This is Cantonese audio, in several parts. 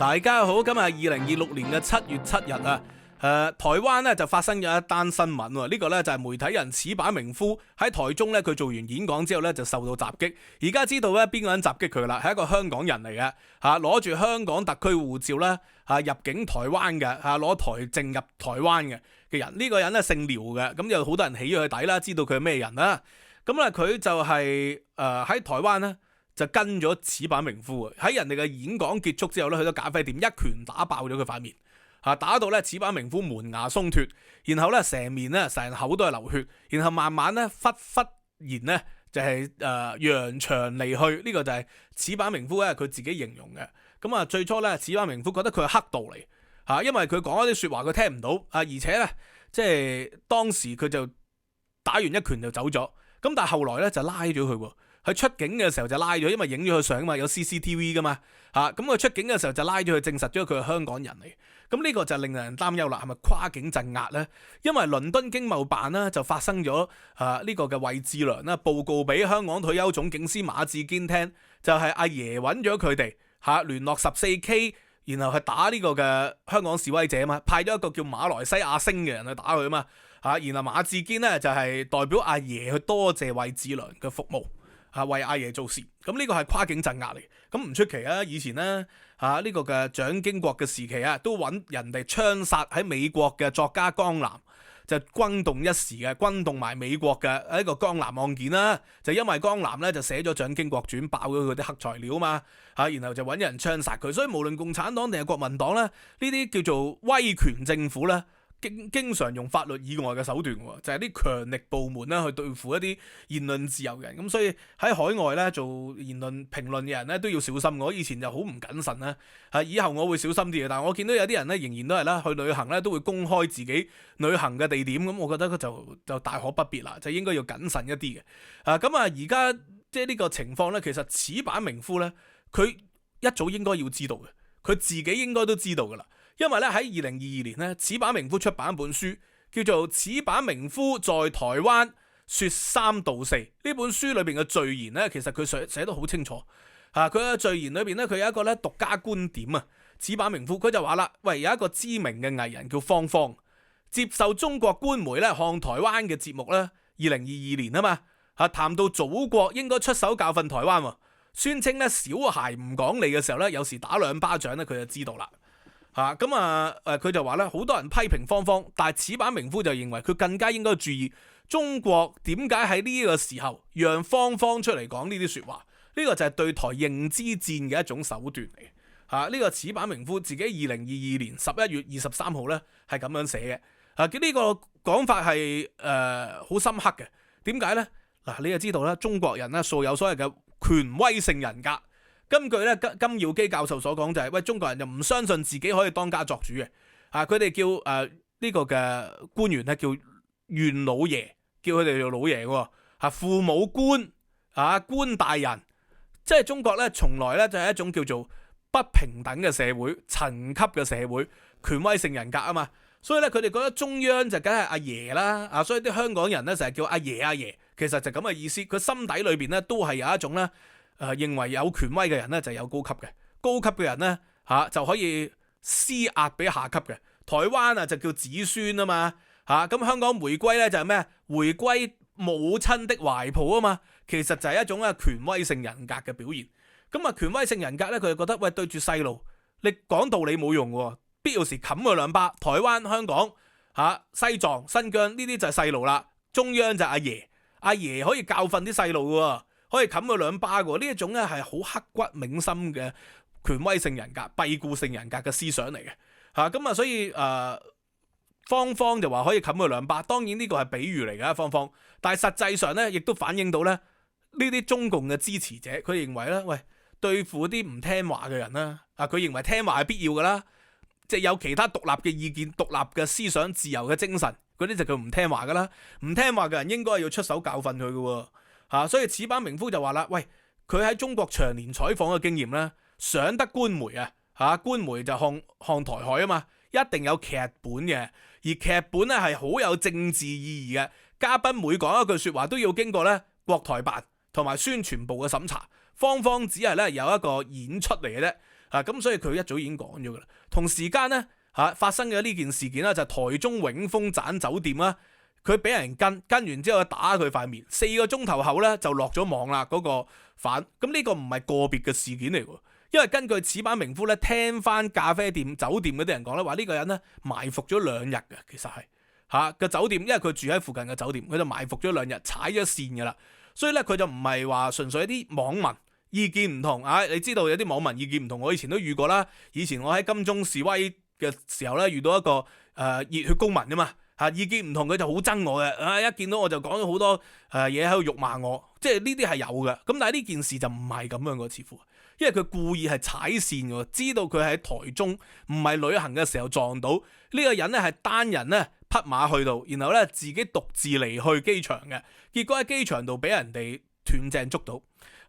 大家好，今日係2026年嘅7月7日啊。台灣咧就發生咗一單新聞喎，呢個咧就係媒體人矢板明夫喺台中咧佢做完演講之後咧就受到襲擊，而家知道咧邊個人襲擊佢啦，係一個香港人嚟嘅嚇，攞住香港特區護照咧入境台灣嘅嚇，攞台證入台灣嘅人，呢個人咧姓廖嘅，咁有好多人起咗佢底啦，知道佢係咩人啦，咁咧佢就係喺台灣咧。就跟咗矢板明夫喺人哋嘅演講結束之後咧，去到咖啡店一拳打爆咗佢塊面，打到咧矢板明夫門牙鬆脱，然後咧成面咧成口都係流血，然後慢慢咧忽然咧就係揚長離去，呢個就係矢板明夫咧佢自己形容嘅。咁啊最初咧矢板明夫覺得佢係黑道嚟因為佢講一啲說話佢聽唔到而且咧即係當時佢就打完一拳就走咗，咁但係後來咧就拉咗佢喎。佢出境嘅時候就拉咗，因為影咗佢相嘛，有 CCTV 噶嘛，咁佢出境嘅時候就拉咗佢，證實咗佢係香港人嚟。咁呢個就令人擔憂啦，係咪跨境鎮壓呢？因為倫敦經貿辦呢就發生咗呢個嘅衛志良呢報告俾香港退休總警司馬志堅聽，就係阿爺揾咗佢哋聯絡14K，然後係打呢個嘅香港示威者嘛，派咗一個叫馬來西亞星嘅人去打佢嘛，然後馬志堅呢就係代表阿爺去多謝衛志良嘅服務。為阿爺做事，咁呢個係跨境鎮壓嚟，咁唔出奇啊！以前呢，呢個嘅蔣經國嘅時期都揾人哋槍殺喺美國嘅作家江南，就轟動一時嘅，轟動埋美國嘅一個江南案件啦。就因為江南咧就寫咗蔣經國傳，爆咗佢啲黑材料嘛，然後就揾人槍殺佢。所以無論共產黨定係國民黨咧，呢啲叫做威權政府咧。經常用法律以外嘅手段，就係啲強力部門咧去對付一啲言論自由人。咁所以喺海外咧做言論評論嘅人咧都要小心。我以前就好唔謹慎啦，以後我會小心啲嘅。但係我見到有啲人咧仍然都係啦，去旅行咧都會公開自己旅行嘅地點。咁我覺得佢就大可不必啦，就應該要謹慎一啲嘅。咁而家即係呢個情況咧，其實矢板明夫咧佢一早應該要知道嘅，佢自己應該都知道噶啦。因為咧喺2022年咧，矢板明夫出版一本書，叫做《矢板明夫在台灣說三道四》。呢本書裏邊嘅序言咧，其實佢寫得好清楚。佢嘅序言裏邊咧，佢有一個咧獨家觀點啊。矢板明夫佢就話啦，喂，有一個知名嘅藝人叫方方，接受中國官媒咧看台灣嘅節目咧，2022年啊嘛，談到祖國應該出手教訓台灣，宣稱咧小孩唔講理嘅時候咧，有時打兩巴掌咧，佢就知道啦。佢就話咧，好多人批評方方，但係矢板明夫就認為佢更加應該注意中國點解喺呢個時候讓方方出嚟講呢啲說話，呢個就係對台認知戰嘅一種手段嚟。呢個矢板明夫自己2022年11月23號咧係咁樣寫嘅。呢個講法係好深刻嘅。點解呢？你就知道啦，中國人咧素有所謂嘅權威性人格。根據咧金耀基教授所講就係，喂，中國人就唔相信自己可以當家作主嘅，佢哋叫呢個嘅官員咧叫縣老爺，叫佢哋做老爺喎，父母官官大人，即係中國咧從來咧就係一種叫做不平等嘅社會，層級嘅社會，權威性人格啊嘛，所以咧佢哋覺得中央就梗係阿爺啦，所以啲香港人咧成日叫阿爺阿爺，其實就咁嘅意思，佢心底裏邊咧都係有一種咧。認為有權威嘅人咧就有高級嘅，高級嘅人咧就可以施壓俾下級嘅。台灣就叫子孫啊嘛，咁香港回歸咧就係咩？回歸母親的懷抱啊嘛，其實就係一種權威性人格嘅表現。咁權威性人格咧，佢就覺得喂，對住細路，你講道理冇用喎，必要時冚佢兩巴。台灣、香港、西藏、新疆呢啲就係細路啦，中央就係阿爺，阿爺可以教訓啲細路嘅。可以冚佢兩巴嘅，呢一種咧係好刻骨銘心嘅權威性人格、閉固性人格嘅思想嚟嘅，咁所以方方就話可以冚佢兩巴，當然呢個係比喻嚟嘅方方，但係實際上咧亦都反映到咧呢啲中共嘅支持者，佢認為咧，喂，對付啲唔聽話嘅人啦，佢認為聽話係必要噶啦，即係有其他獨立嘅意見、獨立嘅思想、自由嘅精神，嗰啲就叫唔聽話噶啦，唔聽話嘅人應該要出手教訓佢嘅。所以矢板明夫就話啦，喂，佢喺中國長年採訪嘅經驗咧，上得官媒官媒就看台海啊嘛，一定有劇本嘅，而劇本咧係好有政治意義嘅，嘉賓每講一句說話都要經過咧國台辦同埋宣傳部嘅審查，方方只係咧有一個演出嚟嘅啫，咁所以佢一早已經講咗噶啦。同時間咧發生嘅呢件事件啦，就係台中永豐盞酒店啦，佢俾人跟完之後打佢塊面，4個鐘頭後咧就落咗網啦嗰個犯。咁呢個唔係個別嘅事件嚟喎，因為根據矢板明夫咧聽翻咖啡店酒店嗰啲人講咧，話呢個人咧埋伏咗2日嘅，其實係個酒店，因為佢住喺附近嘅酒店，佢就埋伏咗2日，踩咗線噶啦。所以咧佢就唔係話純粹一啲網民意見唔同你知道有啲網民意見唔同，我以前都遇過啦。以前我喺金鐘示威嘅時候咧，遇到一個熱血公民啊嘛，意見唔同佢就好憎我嘅，一見到我就講咗好多嘢喺度辱罵我，即係呢啲係有嘅。咁但係呢件事就唔係咁樣嘅，似乎因為佢故意係踩線嘅，知道佢喺台中唔係旅行嘅時候撞到呢個人咧，係單人咧匹馬去到，然後咧自己獨自離去機場嘅，結果喺機場度俾人哋斷正捉到。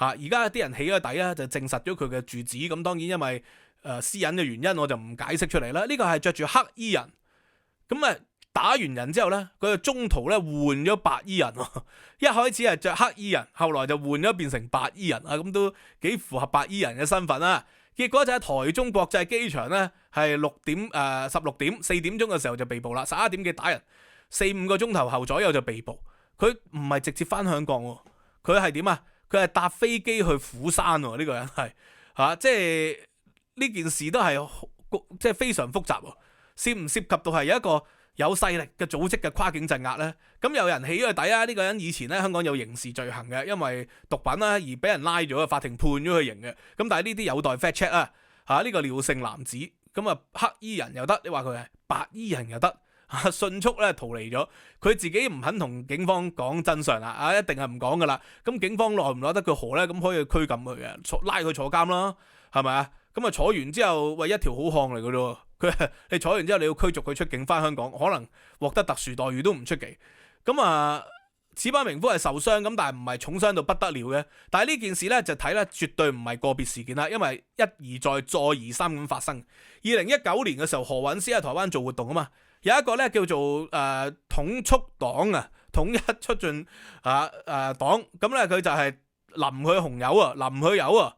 而家啲人起咗底啊，就證實咗佢嘅住址。咁當然因為私隱嘅原因，我就唔解釋出嚟啦。呢個係着住黑衣人，咁打完人之後咧，佢就中途咧換咗白衣人。一開始係着黑衣人，後來就換咗變成白衣人咁都幾符合白衣人嘅身份啦。結果就喺台中國際機場咧，係16點4點鐘嘅時候就被捕啦。11點幾打人，4-5個鐘頭後左右就被捕。佢唔係直接翻香港，佢係點啊？佢係搭飛機去釜山喎，呢個人係即係呢件事都係即係非常複雜喎。涉唔涉及到係有一個有勢力嘅組織嘅跨境鎮壓呢？咁有人起咗底啊！呢個人以前咧香港有刑事罪行嘅，因為毒品啦而俾人拉咗，法庭判咗佢刑嘅。咁但係呢啲有待 fact check 啊！呢個廖姓男子咁黑衣人又得，你話佢係白衣人又得。迅速咧逃離咗，佢自己唔肯同警方講真相啦，一定係唔講噶啦。咁警方耐唔耐得佢何咧？咁可以拘禁佢嘅，拉佢坐監啦，係咪啊？咁坐完之後，喂，一條好漢嚟噶咯。你坐完之後你要驅逐佢出境翻香港，可能獲得特殊待遇都唔出奇。咁矢板明夫係受傷咁，但係唔係重傷到不得了嘅。但係呢件事咧就睇咧，絕對唔係個別事件啦，因為一而再再而三咁發生。2019年嘅時候，何韻詩喺台灣做活動啊嘛。有一個咧叫做統促黨統一促進黨，咁咧佢就係淋佢紅油淋佢油啊！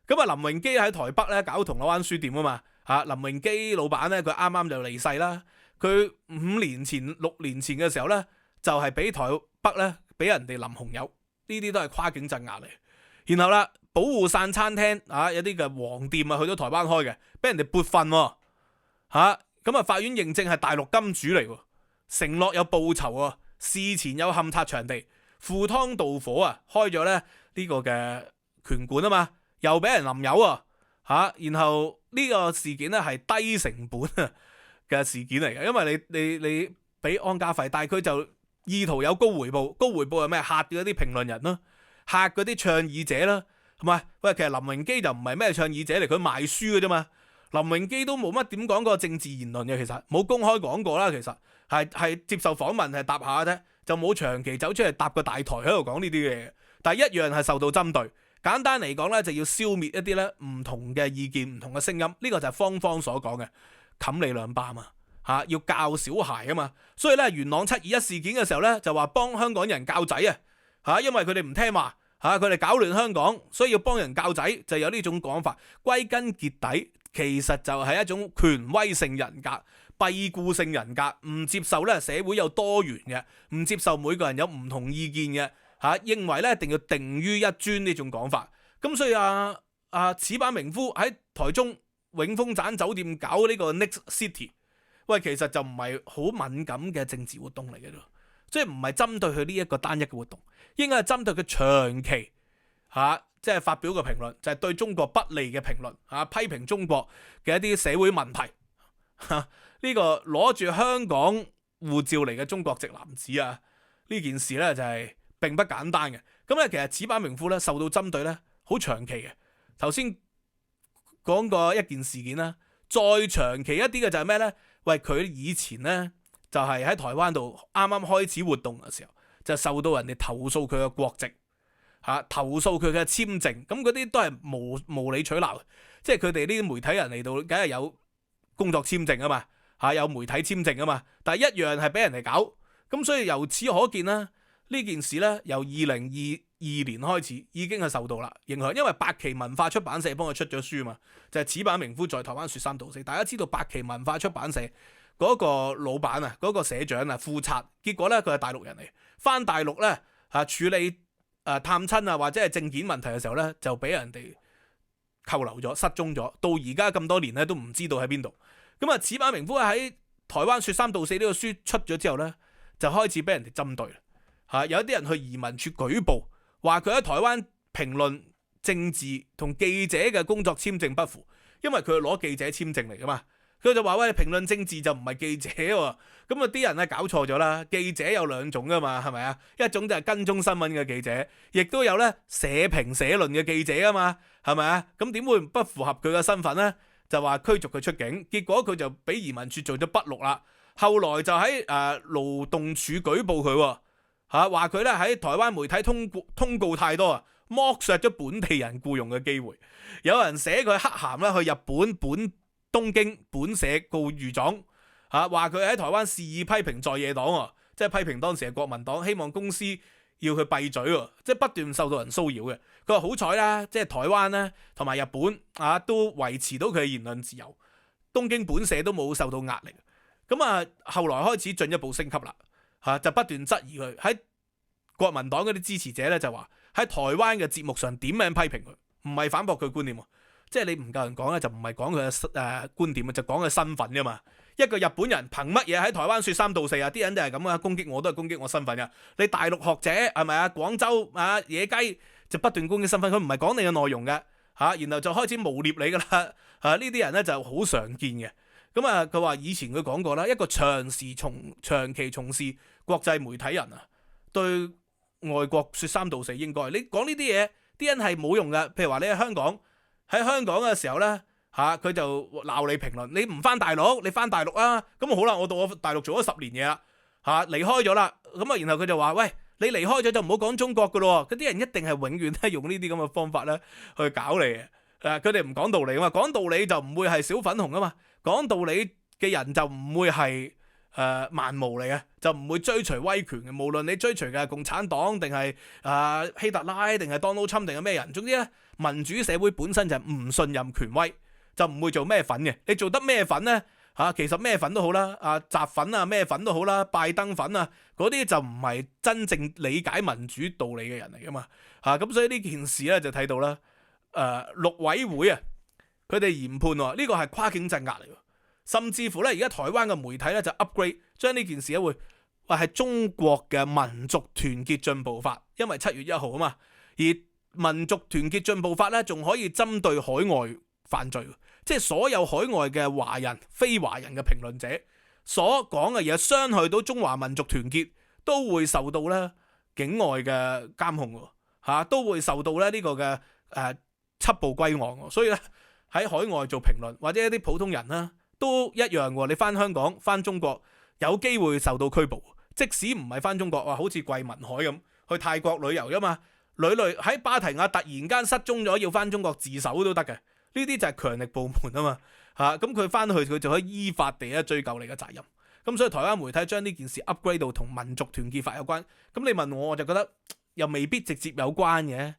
咁林榮基喺台北咧搞銅鑼灣書店啊嘛，林榮基老闆咧佢啱啱就離世啦。佢6年前嘅時候咧就係俾台北咧俾人哋淋紅油，呢啲都係跨境鎮壓嚟。然後啦，保護傘餐廳有啲嘅黃店去咗台灣開嘅，俾人哋撥份咁法院認證係大陸金主嚟，承諾有報酬事前有勘察場地，赴湯蹈火開咗咧呢個嘅拳館啊嘛，又俾人淋油然後呢個事件咧係低成本嘅事件嚟嘅，因為你俾安家費，但係佢就意圖有高回報，高回報係咩？嚇嗰啲評論人咯，嚇嗰啲倡議者啦，係咪？喂，其實林榮基就唔係咩倡議者嚟，佢賣書嘅啫嘛。林榮基都冇乜點講過政治言論嘅，其實冇公開講過啦。其實係接受訪問係答下啫，就冇長期走出嚟搭個大台喺度講呢啲嘢。但係一樣係受到針對。簡單嚟講咧，就要消滅一啲咧唔同嘅意見、唔同嘅聲音。呢個就係方所講嘅冚你兩巴嘛，要教小孩啊嘛。所以咧，元朗721事件嘅時候咧，就話幫香港人教仔因為佢哋唔聽話佢哋搞亂香港，所以要幫人教仔，就有呢種講法。歸根結底，其實就係一種權威性人格、閉固性人格，唔接受咧社會有多元嘅，唔接受每個人有唔同意見嘅，認為咧一定要定於一尊呢種講法。咁所以矢板明夫喺台中永豐盞酒店搞呢個 Next City， 喂，其實就唔係好敏感嘅政治活動嚟嘅咯，即係唔係針對佢呢一個單一嘅活動，應該係針對佢長期即係發表嘅評論，就係對中國不利嘅評論批評中國嘅一啲社會問題。呢個攞住香港護照嚟嘅中國籍男子呢件事咧就係並不簡單嘅。咁咧其實矢板明夫咧受到針對咧好長期嘅。頭先講過一件事件啦，再長期一啲嘅就係咩咧？喂，佢以前咧就係喺台灣度啱啱開始活動嘅時候，就受到人哋投訴佢嘅國籍。投訴佢嘅簽證，咁嗰啲都係無理取鬧，即係佢哋呢啲媒體人嚟到，梗係有工作簽證啊嘛，有媒體簽證啊嘛，但係一樣係俾人哋搞，咁所以由此可見啦，呢件事咧由2022年開始已經係受到啦影響，因為八旗文化出版社幫佢出咗書嘛，就係矢板明夫在台灣說三道四。大家知道八旗文化出版社嗰個老闆啊，嗰個社長啊，副策，結果咧佢係大陸人嚟，翻大陸咧處理探親啊或者係證件問題嘅時候咧，就俾人哋扣留咗、失蹤咗，到而家咁多年咧都唔知道喺邊度。咁啊，矢板明夫喺台灣說三道四呢個書出咗之後咧，就開始俾人哋針對啦。有啲人去移民處舉報，話佢喺台灣評論政治同記者嘅工作簽證不符，因為佢係攞記者簽證嚟噶嘛。佢就話喂，評論政治就唔係記者喎。咁啊啲人咧搞錯咗啦。記者有兩種噶嘛，係咪啊？一種就係跟蹤新聞嘅記者，亦都有咧社評社論嘅記者啊嘛，係咪啊？咁點會不符合佢嘅身份咧？就話驅逐佢出境，結果佢就俾移民處做咗筆錄啦。後來就喺勞動處舉報佢。話佢咧喺台灣媒體通告太多啊，剝削咗本地人僱用嘅機會。有人寫佢黑函咧去日本東京本社告御狀，話佢喺台灣肆意批評在野黨，即係批評當時嘅國民黨，希望公司要佢閉嘴，即係不斷受到人騷擾嘅。佢話好彩啦，即係台灣咧同埋日本都維持到佢嘅言論自由，東京本社都冇受到壓力。咁後來開始進一步升級啦。就不斷質疑佢，喺國民黨嗰啲支持者咧就話喺台灣嘅節目上點樣批評佢，唔係反駁佢觀點，即係你唔夠人講咧就唔係講佢嘅觀點，就講佢身份噶嘛。一個日本人憑乜嘢喺台灣說三道四啊？啲人就係咁啊，攻擊我都係攻擊我身份噶。你大陸學者係咪啊？廣州野雞就不斷攻擊身份，佢唔係講你嘅內容嘅然後就開始誣衊你噶啦。呢啲人咧就好常見嘅。咁佢話以前佢講過啦，一個長期從事國際媒體人對外國說三道四應該。你講呢啲嘢，啲人係冇用㗎。譬如話你喺香港嘅時候咧，佢就鬧你評論，你唔翻大陸，你翻大陸啊。咁好啦，我到我大陸做咗10年嘢啦，離開咗啦。咁然後佢就話喂，你離開咗就唔好講中國噶咯。嗰啲人一定係永遠咧用呢啲咁嘅方法咧去搞你嘅。佢哋唔講道理啊嘛，講道理就唔會係小粉紅啊嘛。講道理嘅人就唔會係蠻無嚟嘅，就唔會追隨威權嘅。無論你追隨嘅係共產黨定係希特拉定係 Donald Trump 定係咩人，總之咧民主社會本身就係唔信任權威，就唔會做咩粉嘅。你做得咩粉咧其實咩粉都好啦，習粉啊咩粉都好啦，拜登粉啊嗰啲就唔係真正理解民主道理嘅人嚟噶嘛。咁所以呢件事咧就睇到啦，陸委會佢哋研判呢個係跨境鎮壓嚟，甚至乎咧而家台灣嘅媒體咧就 upgrade 將呢件事咧會話係中國嘅民族團結進步法，因為7月1號啊嘛。而民族團結進步法咧仲可以針對海外犯罪，即係所有海外嘅華人、非華人嘅評論者所講嘅嘢傷害到中華民族團結，都會受到咧境外嘅監控，都會受到咧呢個嘅緝捕歸案。所以咧喺海外做評論或者一啲普通人啦都一樣喎。你翻香港翻中國有機會受到拘捕，即使唔係翻中國，好似桂民海咁去泰國旅遊噶嘛，旅喺芭提雅突然間失蹤咗要翻中國自首都得嘅。呢啲就係強力部門啊嘛。咁佢翻去佢就可以依法地追究你嘅責任。咁所以台灣媒體將呢件事 upgrade 到同民族團結法有關。咁你問我就覺得又未必直接有關嘅。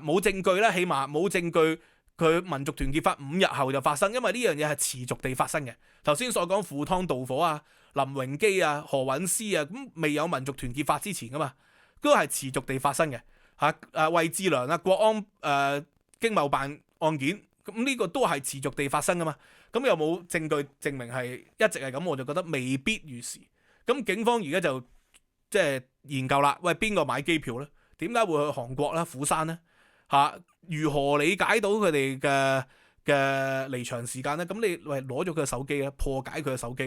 冇證據啦，起碼冇證據佢民族團結法5日後就發生，因為呢樣嘢係持續地發生嘅。頭先所講赴湯蹈火林榮基何韻詩咁未有民族團結法之前噶嘛，都係持續地發生嘅。衛志良國安經貿辦案件，咁呢個都係持續地發生噶嘛。咁又冇證據證明係一直係咁，我就覺得未必如是。咁警方而家就即係研究啦，喂，邊個買機票咧？點解會去韓國啦、釜山咧？如何理解到佢哋嘅離場時間咧？咁你攞咗佢嘅手機咧，破解佢嘅手機，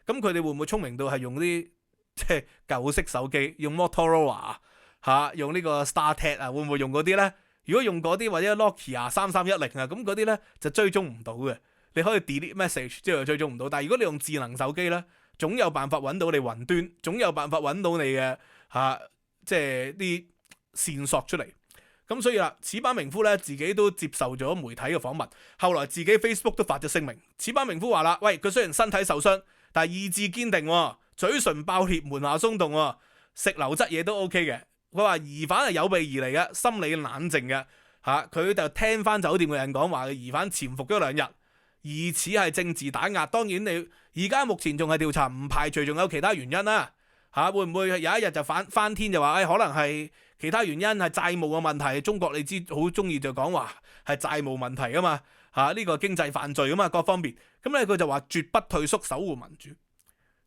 咁佢哋會唔會聰明到係用啲即係舊式手機，用 Motorola 用呢個 StarTAC 會唔會用嗰啲咧？如果用嗰啲或者 Nokia 3310咁嗰啲咧就追蹤唔到嘅。你可以 delete message 之後追蹤唔到，但係如果你用智能手機咧，總有辦法揾到你雲端，總有辦法揾到你嘅即係啲線索出嚟。咁所以啦，矢板明夫咧自己都接受咗媒體嘅訪問，後來自己 Facebook 都發咗聲明。矢板明夫話啦，喂，佢雖然身體受傷，但係意志堅定，嘴唇爆裂，門下鬆動，食流質嘢都 OK 嘅。佢話疑犯係有備而嚟嘅，心理冷靜嘅嚇，佢就聽翻酒店嘅人講話，疑犯潛伏咗2日，疑似係政治打壓。當然你而家目前仲係調查，唔排除仲有其他原因啦嚇。會唔會有一日就翻天就話可能係其他原因係債務嘅問題？中國你知好中意就講話係債務問題啊嘛嚇，呢個經濟犯罪啊嘛，各方面咁咧佢就話絕不退縮，守護民主。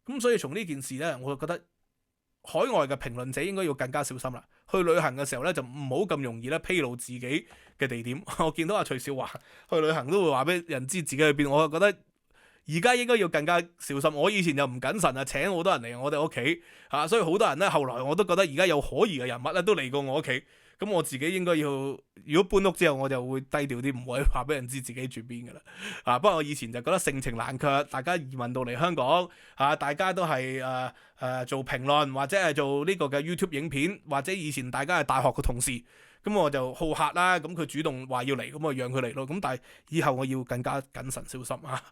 咁所以從呢件事咧，我就覺得海外嘅評論者應該要更加小心啦。去旅行嘅時候咧，就唔好咁容易咧披露自己嘅地點。我見到阿徐少華去旅行都會話俾人知自己去邊，我就覺得而家應該要更加小心。我以前就唔謹慎啊，請好多人嚟我哋屋企嚇，所以好多人咧後來我都覺得而家有可疑嘅人物咧都嚟過我屋企。咁我自己應該要，如果搬屋之後我就會低調啲，唔會話俾人知自己住邊噶啦。不過我以前就覺得盛情難卻，大家移民到嚟香港大家都係做評論或者係做呢個嘅 YouTube 影片，或者以前大家係大學嘅同事，咁我就好客啦。咁佢主動話要嚟，咁我讓佢嚟咯。咁但係以後我要更加謹慎小心啊。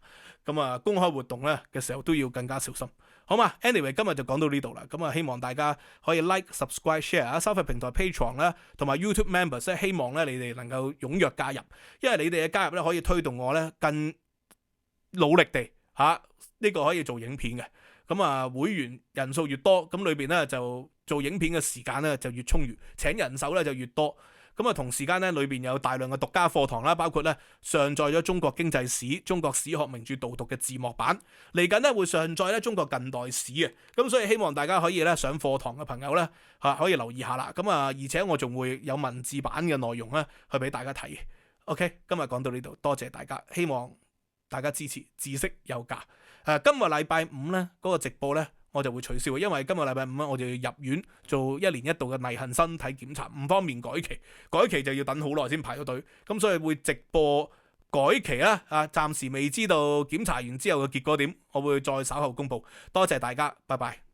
咁公開活動咧嘅時候都要更加小心。好嘛 ，anyway 今日就講到呢度啦。咁希望大家可以 like、subscribe、share 收費平台 Patreon 啦，同埋 YouTube Members 希望咧你哋能夠踴躍加入，因為你哋嘅加入咧可以推動我咧更努力地呢個可以做影片嘅。咁會員人數越多，咁裏邊咧就做影片嘅時間咧就越充裕，請人手咧就越多。咁同時間咧，裏邊有大量嘅獨家課堂啦，包括咧上載咗中國經濟史、中國史學名著導讀嘅字幕版，嚟緊咧會上載咧中國近代史嘅。咁所以希望大家可以咧上課堂嘅朋友咧可以留意下啦。而且我仲會有文字版嘅內容咧去俾大家睇。OK， 今日講到呢度，多謝大家，希望大家支持，知識有價。今個禮拜五咧嗰個直播咧，我就會取消，因為今個禮拜五咧我就要入院做1年1度嘅例行身體檢查，唔方便改期就要等好耐先排到隊，咁所以會直播改期啦。暫時未知道檢查完之後嘅結果點，我會再稍後公布。多謝大家，拜拜。